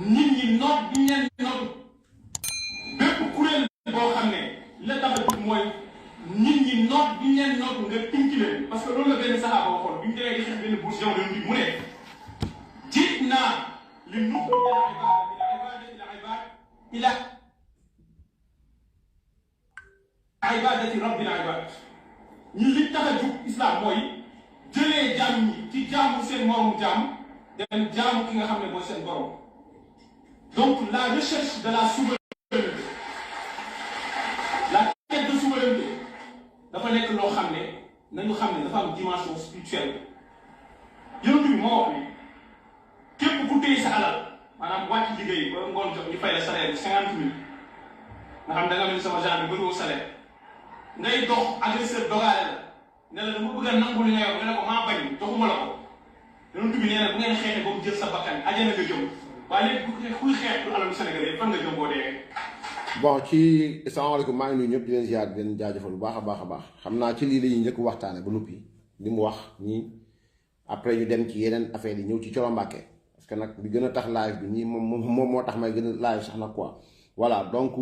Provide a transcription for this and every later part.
nit ñi noot bi ñeen noot bépp kuréel boo xam ne la tax a jóg mooy nit ñi noot bi ñeen noot nga tinki leen parce que loolu la benn saxaaba waxoon bi ñu demee di xeex benn bourse jamono bi mu ne jiit naa li nuxrija ila ibadati rabbil ibad ñi li tax a jóg islam mooy jëlee jaam ñi ci jaamu seen moromu jaam dem jaamu ki nga xam ne mooy seen borom. Donc la recherche de la souveraineté, la quête de souveraineté dafa nekk loo xam ne nañu xam ne dafa am dimension spirituelle. yonent bi moo wax ni képp ku téye sa alal maanaam wàcc liggéey ba ngoon jot ñu fay la salaire bi 50 000 nga xam da nga mel sama genre bi bëriwul salaire ngay dox agresseur dogaale la ne la dama bëgg a nangu li nga yor nga ne ko maa bañ joxuma la ko yonent bi nee na bu ngeen xeexee ba mu jël sa bakkan ajana nga jëm. waaye léegi kuy xeex du alalu Sénégal fan nga jëm boo dee. bon ci salaamaaleykum maa ngi nuyu ñëpp di leen ziar di leen jaajëfal bu baax a baax a baax xam naa ci lii la ñuy njëkk waxtaane ba noppi li mu wax nii après ñu dem ci yeneen affaire yi ñëw ci Thioro Mbacké parce que nag li gën a tax live bi nii moom moo tax may gën a live sax nag quoi. voilà donc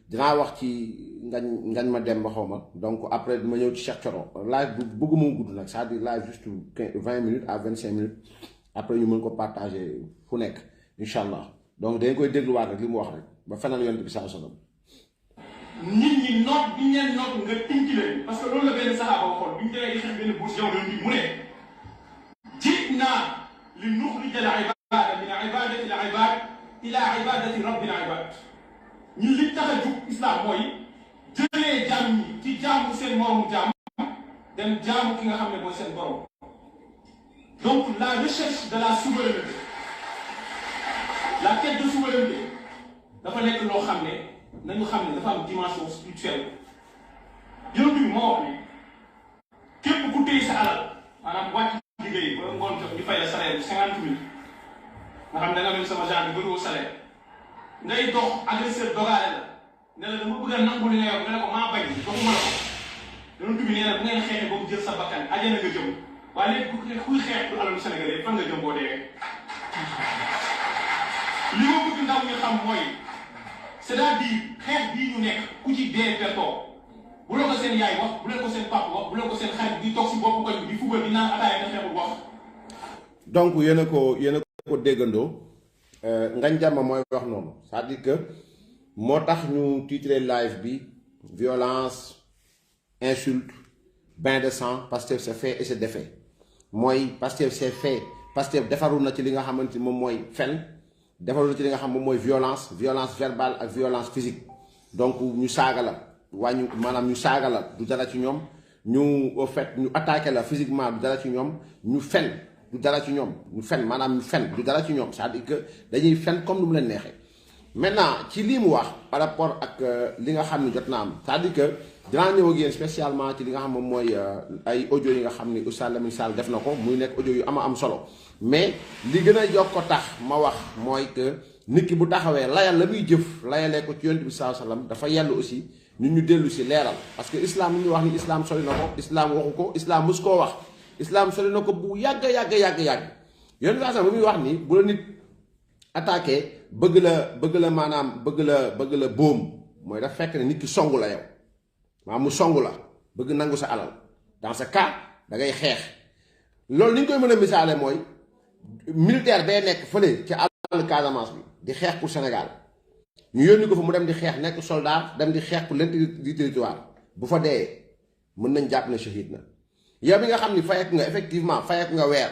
dinaa wax ci ngañ ma dem ba xaw ma donc après ma ñëw ci Cheikh Thioro live bu bëgguma gudd nag c'est-à-dire live juste 20 minutes à 25 minutes après ñu mën ko partager fu nekk. Inch'Allah donc dañ koy dégluwaat rek li mu wax rek ba fenal yonent bi saa sallam nit ñi noot bi ñeen noot nga tinki leen parce que loolu la benn saxaaba waxoon bi ñu demee di xeex benn bourse jamono bi mu ne jiit naa li nuxrija al ibada min ibadati al ibad ila ibadati rabbil ibad ñi li tax a jug islam mooy jëlee jaam ñi ci jaamu seen moromu jaam dem jaamu ki nga xam ne mooy seen borom. Donc la recherche de la souveraineté, la quête de souveraineté dafa nekk loo xam ne nañu xam ne dafa am dimension spirituelle. yonent bi moo wax ni képp ku téye sa alal maanaam wàcc liggéey ba ngoon jot ñu fay la salaire bi 50 000 nga xam da nga mel sama genre bi bëriwul salaire ngay dox agresseur dogaale la ne la dama bëgg a nangu li nga yor nga ne ko maa bañ joxuma la ko yonent bi nee na bu ngeen xeexee ba mu jël sa bakkan ajana nga jëm waaye léegi kuy xeex du alalu Sénégal fan nga jëm boo dee. li ma bëgg ndaw ñu xam mooy c'est-à-dire xeex bii ñu nekk ku ci dee pertoo bu la ko seen yaay wax bu leen ko seen papa wax bu leen ko seen xarit di toog si boppu koñ bi di fubal di naan ataaya te xeexul wax. donc yéen a ko déggandoo Ngagne Demba mooy wax noonu c'est-à-dire que moo tax ñu titré live bi violence insulte bain de sang Pastef c'est fait et c'est défait mooy Pastef c'est fait Pastef defaru na ci li nga xamante moom mooy fen defaru na ci li nga xam moom mooy violence verbale ak violence physique donc ñu saaga la wàññi maanaam ñu saaga la du dara ci ñoom ñu au fait ñu attaqué la physiquement du dara ci ñoom ñu fen du dara ci ñoom ñu fen maanaam ñu fen du dara ci ñoom c'est-à-dire que dañuy fen comme nu mu leen neexee. maintenant ci lii mu wax par rapport ak li nga xam ne jot na am c'est-à-dire que dinaa ñëw ak yéen spécialement ci li nga xam moom mooy ay audio yi nga xam ni Oustaz Lamine Sall def na ko muy nekk audio yu am solo mais li gën a yokk ko tax ma wax mooy que nit ki bu taxawee layal la muy jëf layalee ko ci yonent bi sallallahu alayhi wasallam dafa yellu aussi ñun ñu dellu si leeral parce que islam li ñuy wax ni islam sori na ko islam waxu ko islam mus koo wax islam sori na ko bu yàgg yonent bi sallallahu alayhi wasallam bu muy wax ni bu la nit attaqué bëgg la maanaam bëgg la boom mooy daf fekk ne nit ki songu la yow maanaam mu songu la bëgg nangu sa alal dans ce cas da ngay xeex loolu ni ñu koy mën a misaale mooy militaire bay nekk fële ci àll Casamance bi di xeex pour Sénégal ñu yónni ko fa mu dem di xeex nekk soldat dem di xeex pour l'intégrité du territoire bu fa dee mën nañ jàpp ne shahid na yow bi nga xam ni fayek nga effectivement fayek nga weer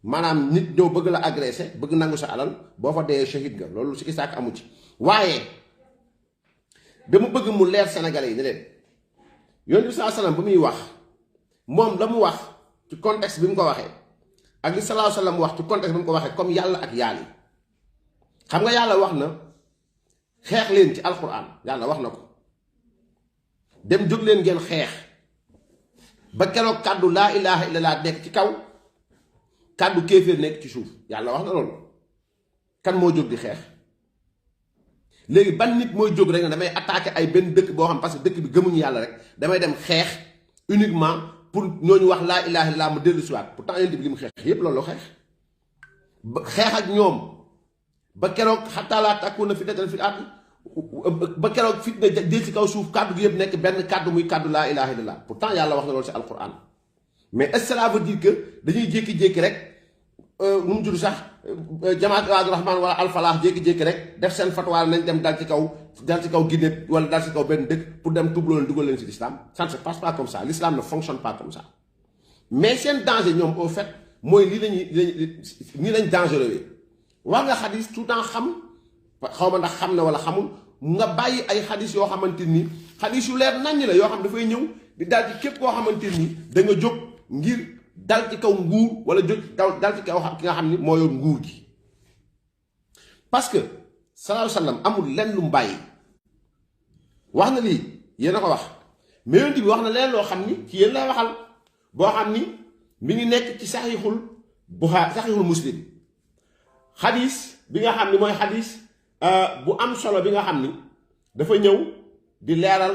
maanaam nit ñëw bëgg la agressé bëgg nangu sa alal boo fa dee shahid nga loolu si isaak amu ci waaye dama bëgg mu leer Sénégalais yi ne leen yonent bi sallallahu alayhi wasallam ba muy wax moom la mu wax ci contexte bi mu ko waxee ak li sallallahu alayhi wasallam wax ci contexte bi mu ko waxee comme yàlla ak yaal yi xam nga yàlla wax na xeex leen ci alquran yàlla wax na ko dem jóg leen ngeen xeex ba keroog kàddu laa ilaha illallah nekk ci kaw kàddu kéeféer nekk ci suuf yàlla wax na loolu kan moo jóg di xeex léegi ban nit mooy jóg rek ne damay attaquer ay benn dëkk boo xam parce que dëkk bi gëmuñu yàlla rek damay dem xeex uniquement pour ñooñu wax laa ilaha illallah mu dellu siwaat pourtant yéen bi li mu xeex yépp loolu xeex ak ñoom ba keroog xataa laa takkuuna fitnatan fil ardi ba keroog fitna jël ci kaw suuf kàddu gi yëpp nekk benn kàddu muy kàddu laa ilaha illallah pourtant yàlla wax na loolu ci alquran mais est-ce que cela veut dire que dañuy jékki-jékki rek nu mu tudd sax jamaat ibaadu rahmaan wala alfalaax jékki-jékki rek def seen fatwa nañ dem dal ci kaw Guinée wala dal ci kaw benn dëkk pour dem tubloo leen dugal leen ci l'islam ça ne se passe pas comme ça l'islam ne fonctionne pas comme ça mais seen danger ñoom au fait mooy nii lañ dangereux wax nga xadis tout temps xam xaw ma ndax xam na wala xamul nga bàyyi ay xadis yoo xamante ni xadis yu leer naññ la yoo xam dafay ñëw di dal ci képp koo xamante ni da nga jóg ngir dal ci kaw nguur wala jóg dal ci kaw ki nga xam ni moo yor nguur gi parce que sallallahu alayhi wa sallam amul lenn lu mu bàyyi wax na lii yéen a ko wax mais yonent bi wax na leen loo xam ni ci yéen lay waxal boo xam ni mi ngi nekk ci saxiixul Buxaari saxiixul Muslim xadis bi nga xam ni mooy xadis bu am solo bi nga xam ni dafa ñëw di leeral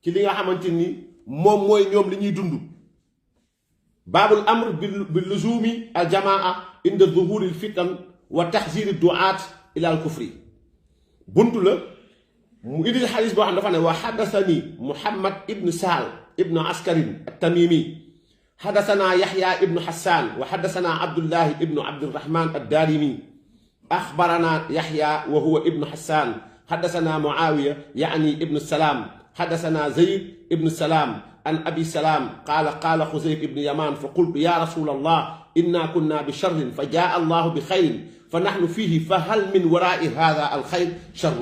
ci li nga xamante ni moom mooy ñoom li ñuy dund baabul amr bi luzumi al jamaa inda zuhuri al fitan wa taxziri duaat ila al kufri buntu la mu indil xadis boo xam dafa ne wa xaddasani Muhammad ibn Sahal ibn Askarin at-Tamimi حدثنا يحيى ابن حسان وحدثنا عبد الله ابن عبد الرحمن الدارمي أخبرنا يحيى وهو ابن حسان حدثنا معاوية يعني ابن السلام حدثنا زيد ابن السلام عن أبي سلام قال خزيف ابن يمان فقلت يا رسول الله إنا كنا بشر فجاء الله بخير فنحن فيه فهل من وراء هذا الخير شر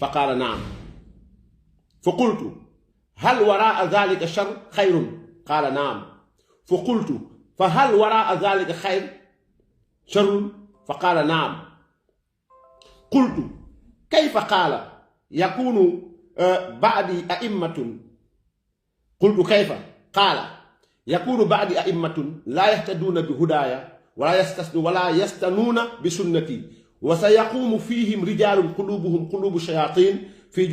فقال نعم فقلت هل وراء ذلك شر خير قال نعم فقلت فهل وراء ذلك خير شر فقال نعم قلت كيف قال يكون بعدي أئمة قلت كيف قال يكون بعدي أئمة لا يهتدون بهدايا ولا يستنون بسنتي وسيقوم فيهم رجال قلوبهم قلوب الشياطين في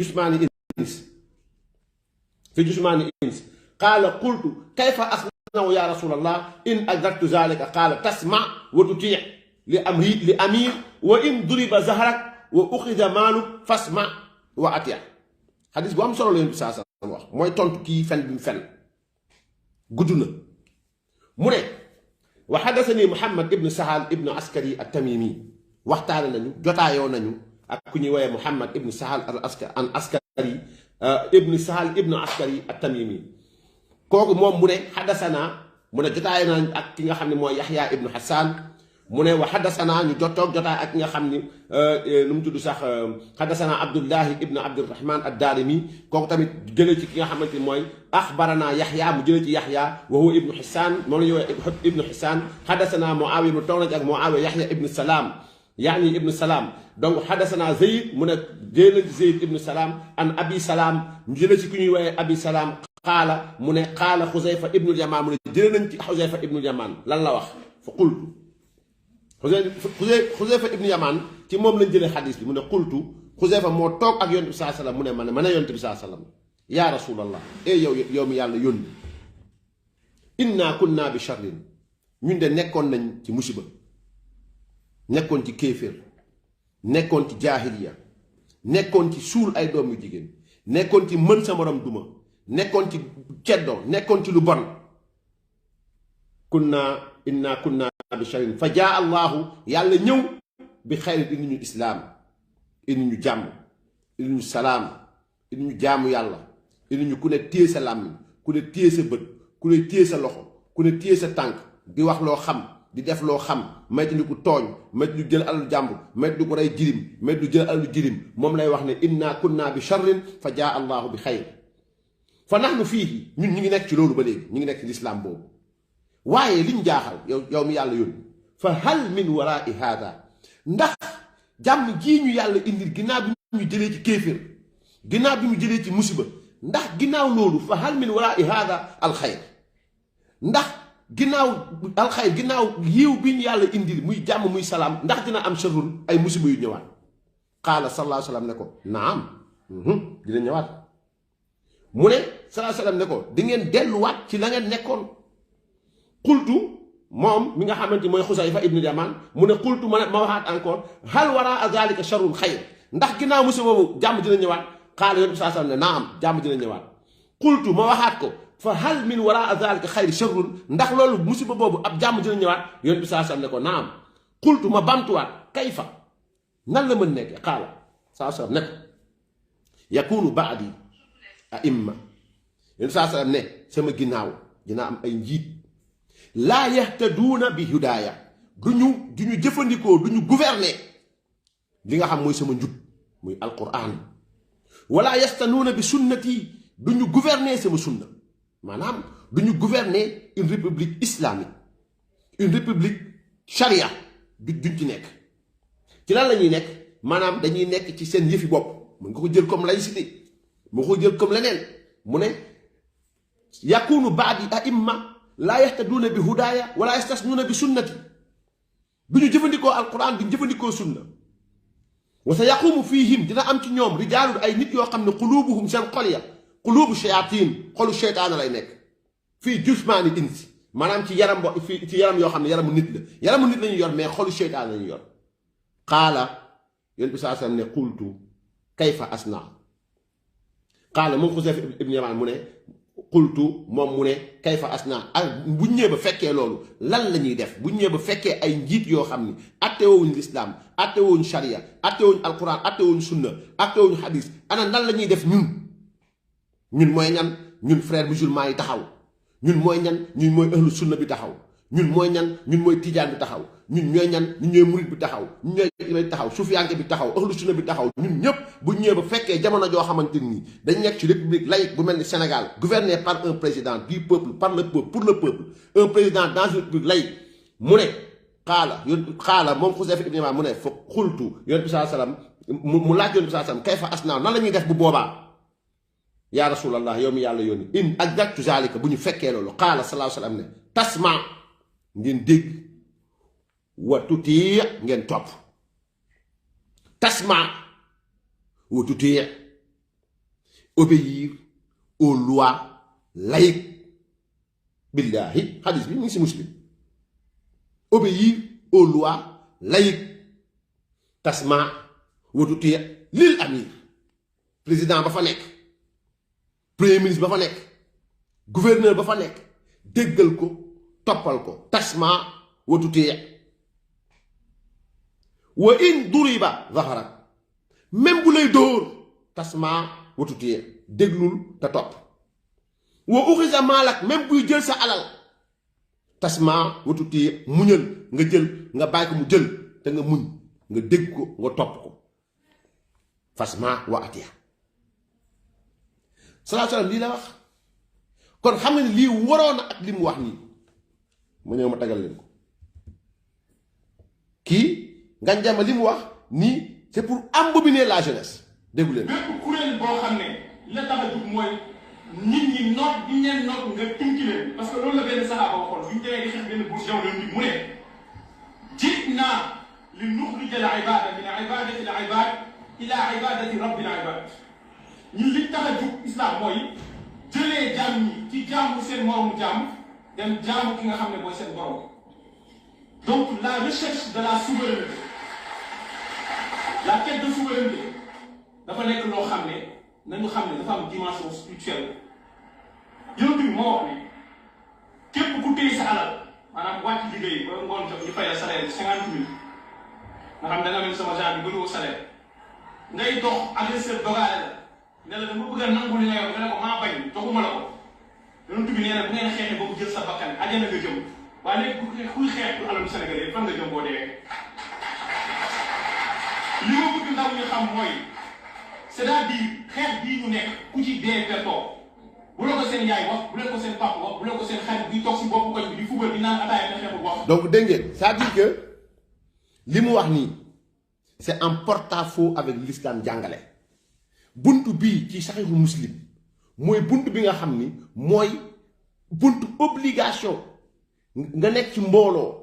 جثمان إنس قال قلت كيف أصنع يا رسول الله إن أدركت ذلك قال تسمع وتطيع لأمير وإن ضرب زهرك وأخذ مالك فاسمع وأطيع حديث بو ام solo leen bi sa sa wax moy tontu ki fen bi fen guduna mu ne wa hadathani Muhammad ibn Sahal ibn Askari at-Tamimi waxtaane nañu jotaayoo nañu ak ku ñuy woowee Muhammad ibn Sahal al-Askari ibn Sahal ibn Askari at-Tamimi kooku moom mu ne xaddasanaa mu ne jotaay nañ ak ki nga xam ne mooy Yaxya ibnu Xasaan mu ne wa xaddasanaa ñu jotaay ak ki nga xam ni nu mu tudd sax xaddasanaa Abdullahi ibnu Abdirahman ad-Daarimi kooku tamit jëlee ci ki nga xamante ni mooy axbaranaa Yaxya mu jëlee ci Yaxya wa huwa ibnu Xisaan moom la ñu woowee ibnu Xisaan xaddasanaa Muawiya mu toog na ci ak Muawiya Yaxya ibnu Salaam yaani ibnu Salaam donc xaddasanaa Zayd mu ne jëlee ci Zayd ibnu Salaam an Abi Salaam ñu jëlee ci ku ñuy woowee Abi Salaam qaala mu ne qaala Xuzayfa ibnul Yamaan mu ne jëlee nañ ci Xuzayfa ibnul Yamaan lan la wax fa qultu Xuzayfa ibnu Yamaan ci moom lañ jëlee xadis bi mu ne qultu Xuzayfa moo toog ak yonent bi saa sallam mu ne ma ne yonent bi saa sallam yaa rasulallah yow mi yàlla yónni inna kunna bi sharrin ñun de nekkoon nañ ci musiba nekkoon ci kéeféer nekkoon ci jaahiliya nekkoon ci suul ay doom yu jigéen nekkoon ci mën sa morom duma nekkoon ci ceddo nekkoon ci lu bon inna kunna bi sharrin fa jaa allahu yàlla ñëw bi xayrin indi ñu islaam indi ñu jàmm indi ñu salaam indi ñu jaamu yàlla indi ñu ku ne téye sa làmmiñ ku ne téye sa bët ku ne téye sa loxo ku ne téye sa tànk di wax loo xam di def loo xam maytu ni ku tooñ maytu lu jël alalu jàmbur maytu lu ko rey jirim maytu lu jël alalu jirim moom lay wax ne inna kunna bi sharrin fa jaa allahu bi xayr fa nahnu fii ñun ñu ngi nekk ci loolu ba léegi ñu ngi nekk ci lislaam boobu waaye liñ jaaxal yow mi yàlla yónni fa hal min waraai haada ndax jàmm jii ñu yàlla indil ginnaaw bi ñu jëlee ci kéeféer ginnaaw bi ñu jëlee ci musiba ndax ginnaaw loolu fa hal min waraai haada alxayr ndax ginnaaw alxayr ginnaaw yiw bi ñu yàlla indil muy jàmm muy salaam ndax dina am sharrun ay musiba yu ñëwaat qaala sallallahu alayhi wa sallam ne ko naam dina ñëwaat mu ne sallallahu alayhi wa sallam ne ko di ngeen delluwaat ci la ngeen nekkoon qultu moom mi nga xamante mooy Xusayfa ibnu Yamaan mu ne qultu ma waxaat encore hal waraa zalika sharrun xayr ndax ginnaaw musiba boobu jàmm dina ñëwaat xaala yonent bi saa sallam ne naam jàmm dina ñëwaat qultu ma waxaat ko fa hal min waraa zalika xayr sharrun ndax loolu musiba boobu ab jàmm dina ñëwaat yonent bi saa sallam ne ko naam qultu ma bamtuwaat kayfa nan la mën nekkee xaala saa sallam ne ko yakunu baadi aimma yonent bi saa sallam ne sama ginnaaw dina am ay njiit laa yahtaduuna bi hudaaya duñu jëfandikoo duñu gouverner li nga xam mooy sama njub muy alquran wala yastanuuna bi sunnati duñu gouverner sama sunna maanaam duñu gouverner une république islamique une république charia duñ ci nekk ci lan la ñuy nekk maanaam dañuy nekk ci seen yëfi bopp mën nga ko jël comme laïcité mu ko jël comme leneen mu ne yakunu baadi aimma laa yahtaduuna bi hudaaya wala yastasnuuna bi sunnati duñu jëfandikoo alquran duñu jëfandikoo sunna wa sa yaqumu fihim dina am ci ñoom rijaalun ay nit yoo xam ne qulubuhum seen xol ya qulubu shayatin xolu sheytaana lay nekk fii jusmaani insi maanaam ci yaram ci yaram yoo xam ne yaramu nit la yaramu nit la ñuy yor mais xolu sheytaan la ñuy yor qaala yonent bi saa sallam ne qultu kayfa asna qaala moom Xusayfa ibnu Yamaan mu ne qultu moom mu ne kayfa asna ak bu ñëwee ba fekkee loolu lan la ñuy def bu ñëwee ba fekkee ay njiit yoo xam ni attewuñ lislaam attewuñ sharia attewuñ alquran attewuñ sunna attewuñ hadis ana nan la ñuy def ñun mooy ñan ñun frère musulman yi taxaw ñun mooy ñan ñun mooy ahlu sunna bi taxaw ñun mooy ñan ñun mooy tijaan bi taxaw ñun ñooy ñan ñun ñooy murit bi taxaw ñun ñooy taxaw sufiyanke bi taxaw ahlu sunna bi taxaw ñun ñëpp bu ñëwee ba fekkee jamono joo xamante ni dañ nekk ci république laïque bu mel ni Sénégal gouverné par un président du peuple par le peuple pour le peuple un président dans une république laïque mu ne xaala moom Xusayfa ibn Yamaan mu ne fa xultu yonent bi saa salaam mu laaj yonent bi saa salaam kayfa asnaa nan la ñuy def bu boobaa yaa rasulallah yow mi yàlla yónni in adraktu zalika bu ñu fekkee loolu xaala sallallahu alayhi wa sallam ne tasma ngeen dégg wa tutii ngeen topp tasma wa tutii obéir aux lois laïques billahi hadis bi mu ngi si muslim obéir aux lois laïques tasma wa tutii lil amir président ba fa nekk premier ministre ba fa nekk gouverneur ba fa nekk déggal ko toppal ko tasma wa tutii wa in duriba zaharak même bu lay dóor tasma wa tutii déglul te topp wa uxisa maalak même buy jël sa alal tasma wa tutii muñal nga jël nga bàyyi ko mu jël te nga muñ nga dégg ko nga topp ko fasma wa atiya salaa salaam lii la wax kon xam nga ni lii waroon na ak li mu wax nii ma ñëw ma tagal leen ko kii Ngagne Demba li mu wax nii c'est pour embobiner la jeunesse déggu leen. bépp kuréel boo xam ne la tax a jug mooy nit ñi noot bi ñeen noot nga tinki leen parce que loolu la benn saxaaba waxoon bu ñu demee di xeex benn bourse yow leen di mu ne ji'naa li nuxrija al ibaada min ibadati al ibaad ila ibadati rabbil ibaad ñun li tax a jug islam mooy jëlee jaam ñi ci jaamu seen moromu jaam dem jaamu ki nga xam ne mooy seen borom donc la recherche de la souveraineté la quête de souveraineté dafa nekk loo xam ne nañu xam ne dafa am dimension spirituelle yonent bi moo wax ne képp ku téye sa alal maanaam wàcc liggéey ba ngoon jot ñu fay la salaire bi 50 000 nga xam da nga mel sama genre bi bëriwoo salaire ngay dox agresseur dogaale la ne la dama bëgg a nangu li nga yor nga ne ko maa bañ joxuma la ko yonent bi nee na bu ngeen xeexee ba mu jël sa bakkan ajana nga jëm waaye léegi kuy xeex pour alalu Sénégal yi fan nga jëm boo dee li ma bëgg ndaw ñu xam mooy c'est-à-dire xeex bii ñu nekk ku ci dee pertoo bu la ko seen yaay wax bu leen ko seen papa wax bu leen ko seen xarit bi toog si boppu koñ bi di fubal di naan ataaya te xeexul wax. donc dégg ngeen c'est-à-dire que li mu wax nii c'est en porte-à-faux avec l'islam jàngale buntu bii ci saxiixu muslim mooy buntu bi nga xam ni mooy buntu obligation nga nekk ci mbooloo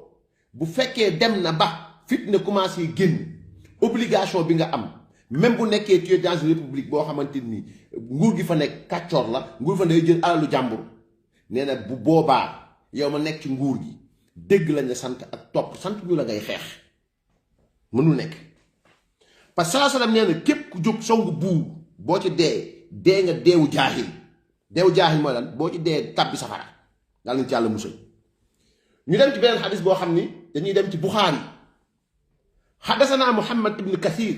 bu fekkee dem na ba fitna commencé génn obligation bi nga am même bu nekkee tu es dans une république boo xamante ni nguur gi fa nekk kàccoor la nguur fa day jël alalu jàmbur nee na bu boobaa yow ma nekk ci nguur gi dégg lañ la sant ak topp sant ñu la ngay xeex mënul nekk parce que salaa salaam nee na képp ku jóg songu buur boo ci dee nga deewu jaahil mooy lan boo ci dee tabbi safara yàlla nañ ci yàlla musal ñu dem ci beneen xadis boo xam ni dañuy dem ci Buxaari xaddasanaa Muhammad ibn Kathir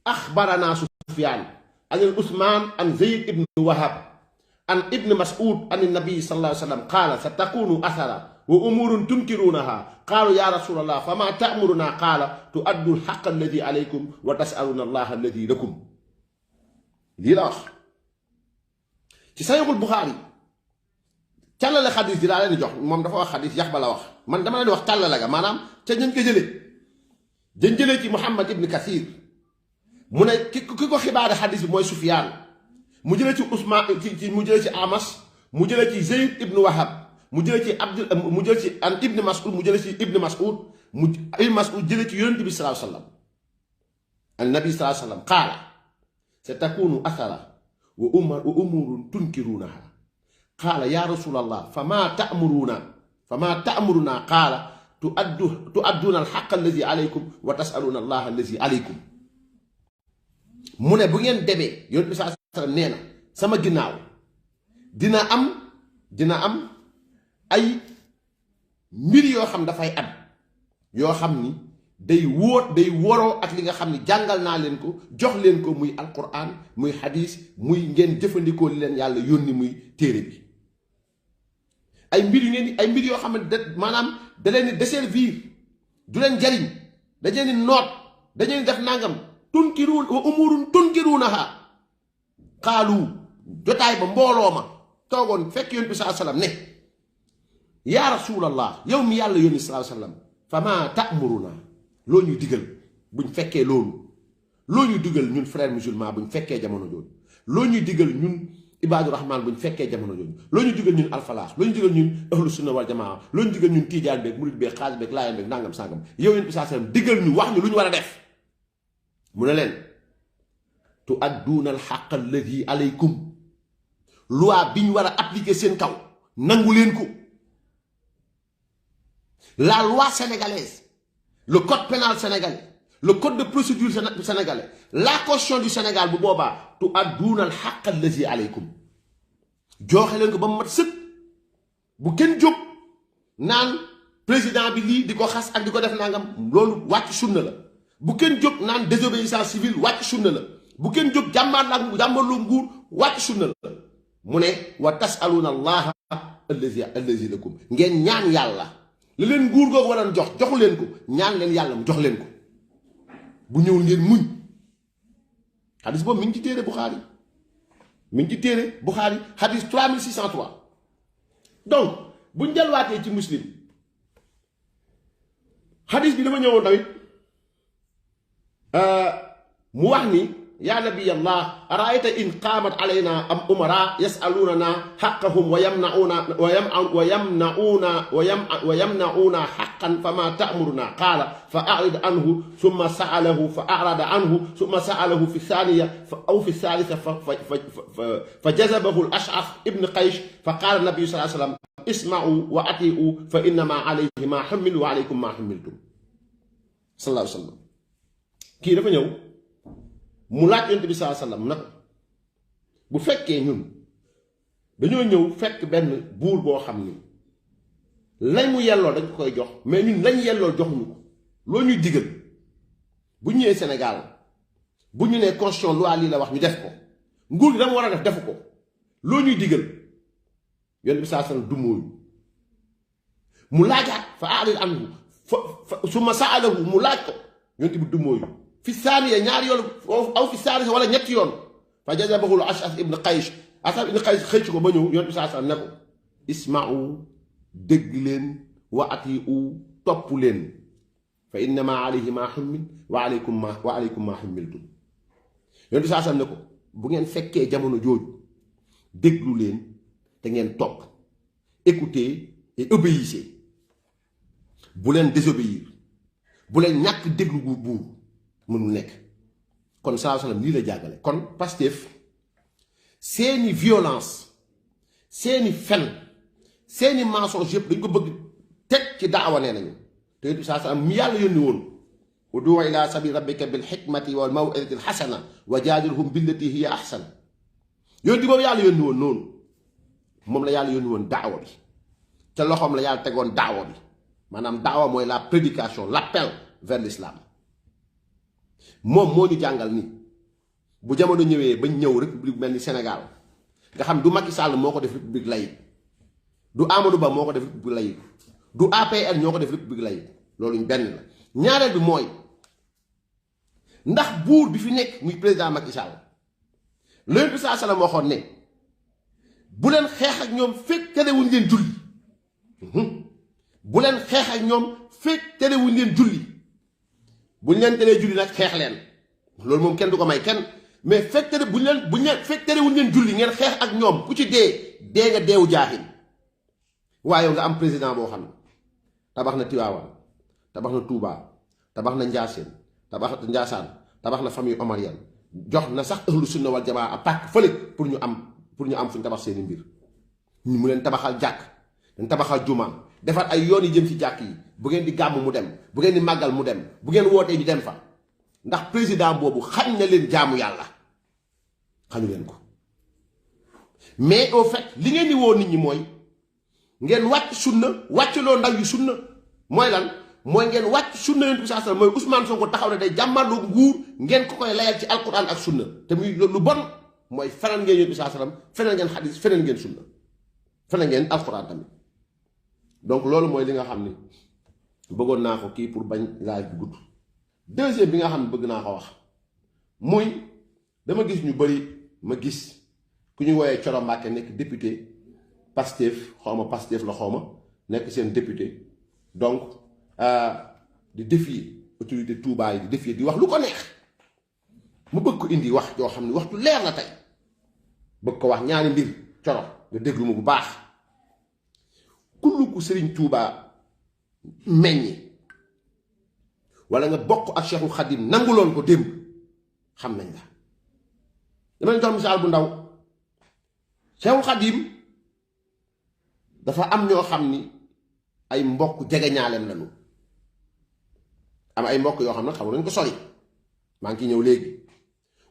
axbaranaa Sufyaan an Usmaan an Zayd ibn Wahab an ibn Mas'ud an nabi sallallahu alayhi wa sallam qaala satakunu athara wa umurun tunkirunaha qaalu ya rasulallah fama ta'muruna qaala tu'addu al-haqqa alladi alaykum wa tas'aluna allaha alladi lakum lii la wax ci Sahihul Buxaari càllale xadis bi daa leen jox moom dafa wax xadis yax ba la wax man dama leen wax càllale ga maanaam ca ñañ ko jëlee ci Muhammad ibn Kathir mu ne ki ko xibaare xadis bi mooy Sufyaan mu jëlee ci Usmaan mu jëlee ci Amas mu jëlee ci Zayd ibn Wahab mu jëlee ci an ibn Mas'ud mu jëlee ci ibn Mas'ud ibn Mas'ud jëlee ci yonent bi sallallahu alayhi wa sallam an nabi sallallahu alayhi wa sallam qaala satakunu athara wa umurun tunkirunaha qaala ya rasulallah fama ta'muruna qaala tu'adduna al-haqqa allazi alaykum wa tas'aluna allaha allazi alaykum mu ne bu ngeen demee yonent bi sallallahu alayhi wa sallam nee na sama ginnaaw dina am ay mbir yoo xam dafay am yoo xam ni day woroo ak li nga xam ni jàngal naa leen ko jox leen ko muy alquran muy hadis muy ngeen jëfandikoo li leen yàlla yónni muy téere bi ay mbir yoo xam ne maanaam da leen di desservir du leen jariñ dañ leen di noot dañ leen di def nangam tunkiruun wa umurun tunkiruunaha xaalu jotaay ba mbooloo ma toogoon fekk yonent bi sallallahu alayhi wa sallam ne yaa rasulallah yow mi yàlla yónni sallallahu alayhi wa sallam fama ta'muruna loo ñuy digal buñ fekkee loolu loo ñuy digal ñun frère musulman buñ fekkee jamono jooju loo ñuy digal ñun ibaadu rahman buñ fekkee jamono jooju loo ñuy digal ñun alfalaax loo ñuy digal ñun ahlu sunna wal jamaa loo ñu digal ñun tiijaan beeg murid beeg xaaj beeg laayeen beeg nangam sangam yow yonent bi sallallahu alayhi wa sallam digal ñu wax ñu lu ñu war a def mu ne leen tu'adduuna al-haqqa alladi alaykum loi bi ñu war a appliquer seen kaw nangu leen ko la loi sénégalaise le code pénal sénégalais le code de procédure sénégalais la constitution du Sénégal bu boobaa tu'adduuna al-haqqa alladi alaykum jooxe leen ko ba mu mat sëkk bu kenn jóg naan président bi lii di ko xas ak di ko def nangam loolu wàcc sunna la bu kenn jóg naan désobéissance civile wàcc sunna la bu kenn jóg jàmmarloo nguur wàcc sunna la mu ne wa tasaluuna allaha allazi lakum ngeen ñaan yàlla la leen nguur googu waroon joxu leen ko ñaan leen yàlla mu jox leen ko bu ñëw ngeen muñ xadis boobu mi ngi ci téere Buxaari xadis 3603 donc buñ delluwaatee ci muslim xadis bi dama ñëwoon tamit mu wax ni yaa nabiy allah araayta in qaamat alayna am umara yasalunana xaqahum wa yamnauna xaqan fama ta'muruna qaala fa a'rid anhu summa sa'alahu fa a'rada anhu summa sa'alahu fi thaniya aw fi thalitha fa jazabahu al-ash'ath ibn qaysh fa qaala nabiy sallallahu alayhi wa sallam isma'u wa ati'u fa innama alayhi ma hummilu wa alaykum ma hummiltum sallallahu alayhi wa sallam kii dafa ñëw mu laaj yonent bi sallallahu alayhi wa sallam nag bu fekkee ñun dañoo ñëw fekk benn buur boo xam ni lañ mu yelloo dañ ko koy jox mais ñun lañ yelloo joxuñu ko loo ñuy digal bu ñëwee Sénégal bu ñu nee constitution loi lii la wax ñu def ko nguur gi dama war a def defu ko loo ñuy digal yonent bi sallallahu alayhi wa sallam du mooyu mu laajaat fa a'rid anhu su ma sa'alahu mu laaj ko yonent bi du mooyu fi saaniya ñaari yoon aw fi saalisa wala ñetti yoon fa jazabahu Ash'ath ibn Qaysh xëcc ko ba ñëw yonent bi saa saa ne ko isma'u dégg leen wa ati'u topp leen fa innama alayhi ma hummil wa alaykum ma hummiltum yonent bi saa saa ne ko bu ngeen fekkee jamono jooju déglu leen te ngeen topp écoutez et obéissez bu leen désobéir bu leen ñàkk déglu bu buur mënul nekk kon sallallahu alayhi wa sallam lii la jàngale kon Pastef seeni violence seeni fen seeni mensonge yëpp dañ ko bëgg teg ci daawa nee nañu te yonent bi saa salaam mi yàlla yónni woon udu ila sabi rabbika bil hikmati wal maw'izati al hasana wa jaadilhum billati hiya ahsan yonent boobu yàlla yónni woon noonu moom la yàlla yónni woon daawa bi te loxoom la yàlla tegoon daawa bi maanaam daawa mooy la prédication l'appel vers l'islam moom moo ñu jàngal ni bu jamono ñëwee bañ ñëw république mel ni Sénégal nga xam du Macky Sall moo ko def république laïque du Amadou Ba moo ko def république laïque du APR ñoo ko def république laïque loolu benn la ñaareel bi mooy ndax buur bi fi nekk muy président Macky Sall Yonent bi saa salaam waxoon ne bu leen xeex ak ñoom fekk terewuñ leen julli bu leen xeex ak ñoom fekk terewuñ leen julli buñ leen teree julli nag xeex leen loolu moom kenn du ko may kenn mais fekk tere buñ leen fekk terewuñ leen julli ngeen xeex ak ñoom ku ci dee nga deewu jaaxin waaye nga am président boo xam ne tabax na Tivaouane tabax na Touba tabax na Ndiassane tabax na famille omarienne jox na sax ahlu sunna wal jamaa a pàkk fële pour ñu am fu ñu tabax seeni mbir ñu mu leen tabaxal jàkk leen tabaxal juma defar ay yoon yi jëm ci jàkk yi bu ngeen di gàmm mu dem bu ngeen di màggal mu dem bu ngeen wootee ñu dem fa ndax président boobu xañ na leen jaamu yàlla xañu leen ko mais au fait li ngeen di woo nit ñi mooy ngeen wàcc sunna wàccloo ndaw yi sunna mooy lan mooy ngeen wàcc sunna Yonent bi sallallahu alayhi wasallam mooy Ousmane Sonko taxaw ne day jàmmarloo nguur ngeen ko koy layal ci alquran ak sunna te muy lu bon mooy feneen ngeen Yonent bi sallallahu alayhi wasallam feneen ngeen xadis feneen ngeen sunna feneen ngeen alquran tamit donc loolu mooy li nga xam ni bëggoon naa ko kii pour bañ live bi gudd. Deuxième bi nga xam ne bëgg naa ko wax muy dama gis ñu bëri ma gis ku ñu woowee Thioro Mbacké nekk député Pastef xawma Pastef la xawma nekk seen député donc di défier autorité Touba yi di défier di wax lu ko neex mu bëgg ko indi wax joo xam ne waxtu leer la tey bëgg ko wax ñaari mbir Thioro nga déglu ma bu baax kullu ku Serigne Touba meññi wala nga bokk ak Cheikhul Khadim nanguloon ko démb xam nañ la dama leen jox misaal bu ndaw Cheikhul Khadim dafa am ñoo xam ni ay mbokk jegeñaaleem lañu am ay mbokk yoo xam ne xamu nañ ko sori maa ngi ciy ñëw léegi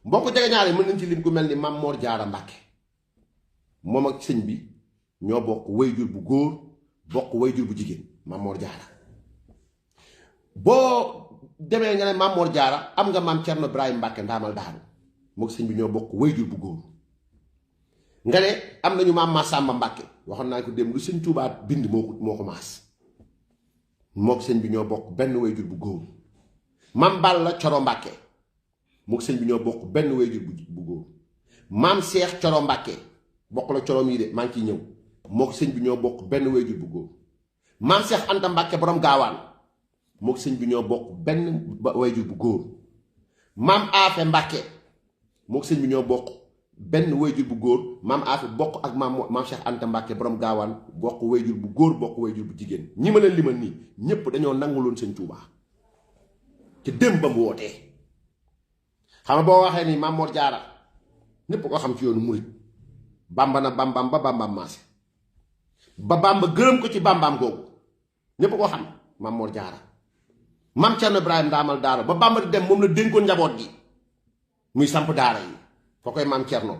mbokk jegeñaale mën nañ ci lim ku mel ni Mame Mor Diarra Mbacké moom ak sëñ bi ñoo bokk wayjur bu góor bokk wayjur bu jigéen Mame Mor Diarra boo demee nga ne Mame Mor Diarra am nga maam Thierno Ibrahim Mbacké ndaamal daaru mook sëñ bi ñoo bokk wayjur bu góor nga ne am nañu maam Massamba Mbacké waxoon naa ko dem lu sëñ Touba bind moo ko maas mook sëñ bi ñoo bokk benn wayjur bu góor maam Balla Thioro Mbacké mook sëñ bi ñoo bokk benn wayjur bu góor maam Cheikh Thioro Mbacké bokk la Thioro mii de maa ngi ciy ñëw mook sëñ bi ñoo bokk benn wayjur bu góor maam Cheikh Anta Mbacké borom gaawaan mook sëñ bi ñoo bokk benn wayjur bu góor maam Afe Mbacké mook sëñ bi ñoo bokk benn wayjur bu góor maam Afe bokk ak maam Cheikh Anta Mbacké borom gaawaan bokk wayjur bu góor bokk wayjur bu jigéen ñi ma leen limal nii ñépp dañoo nanguloon sëñ Touba te démb ba mu wootee xam nga boo waxee ni Mame Mor Diarra ñépp ko xam ci yoonu murit bamba na bambam ba bambam maase ba bamba gërëm ko ci bambam googu ñépp ko xam Mame Mor Diarra maam Thierno Ibrahim ndaamal daara ba bamba di dem moom la dénkoon njaboot gi muy samp daara yi koo koy maam Thierno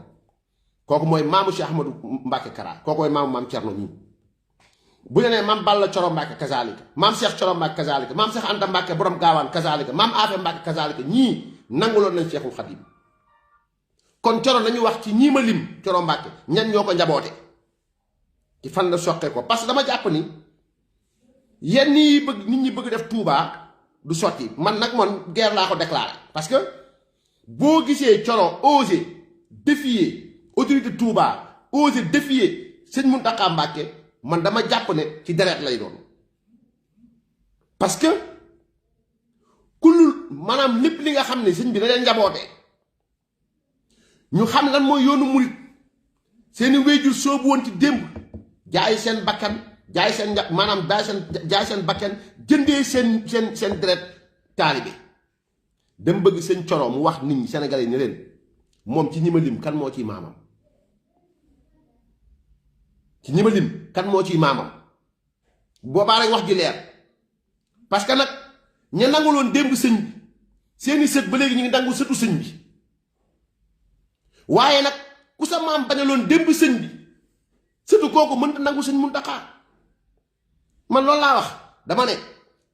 kooku mooy maamu Cheikh Ahmadou Mbacké Kara kooku mooy maamu maam Thierno nii bu ñu nee maam Balla Thioro Mbacké kazalika maam Cheikh Thioro Mbacké kazalika maam Cheikh Anta Mbacké borom gaawaan kazalika maam Afe Mbacké kazalika ñii nanguloon nañ Cheikhul Khadim kon Thioro nañu wax ci ñii ma lim Thioro Mbacké ñan ñoo ko njaboote ci fan la soqee ko parce que dama jàpp ni yenn yi bëgg nit ñi bëgg def Touba du sotti man nag man guerre laa ko déclaré parce que boo gisee Thioro osé défier autorité Touba osé défier sëñ Mountakha Mbacké man dama jàpp ne ci deret lay doon parce que kulul maanaam lépp li nga xam ne sëñ bi da leen njabootee ñu xam lan mooy yoonu murit seeni wéyjur soobu woon ci démb jaay seen bakkan jaay seen maanaam jaay seen bakkan jëndee seen deret taalibe dem bëgg sëñ Thioro mu wax nit ñi Sénégalais yi ne leen moom ci ñi ma lim kan moo ciy maamam ci ñi ma lim kan moo ciy maamam boobaa rek wax ji leer parce que nag ña nanguloon démb sëñ bi seeni sët ba léegi ñu ngi nangu sëtu sëñ bi waaye nag ku sa maam bañaloon démb sëñ bi sëtu kooku mënta nangu sëñ Muntaxa man loolu laa wax dama ne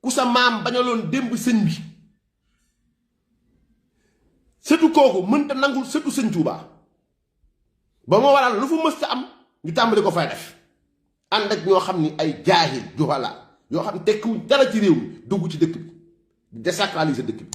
ku sa maam bañaloon démb sëñ bi sëtu kooku mënta nangul sëtu sëñ Tuubaa ba moo waral lu fu mës am ñu tàmbali ko fay def ànd ak ñoo xam ni ay jaahil juhala yoo xam ne tekkiwuñ dara ci réew mi dugg ci dëkk bi désacraliser dëkk bi